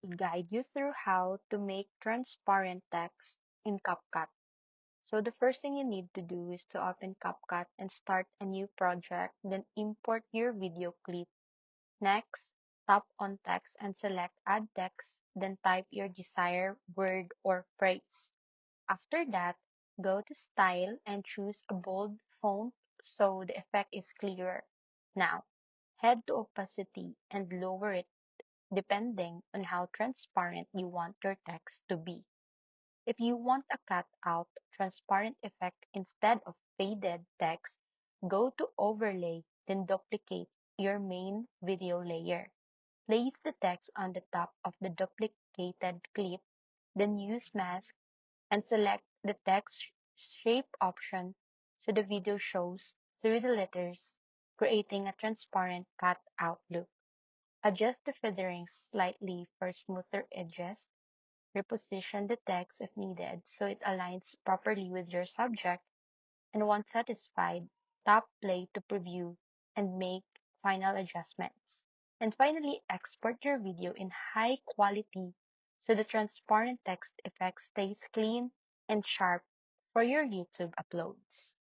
guide you through how to make transparent text in CapCut. So the first thing you need to do is to open CapCut and start a new project, then import your video clip. Next, tap on text and select add text, then type your desired word or phrase. After that, go to style and choose a bold font so the effect is clearer. Now, head to opacity and lower it depending on how transparent you want your text to be. If you want a cut-out transparent effect instead of faded text, go to Overlay, then duplicate your main video layer. Place the text on the top of the duplicated clip, then use Mask and select the text shape option so the video shows through the letters, creating a transparent cut-out look. Adjust the feathering slightly for smoother edges. Reposition the text if needed so it aligns properly with your subject, and once satisfied, tap play to preview and make final adjustments. And finally, export your video in high quality so the transparent text effect stays clean and sharp for your YouTube uploads.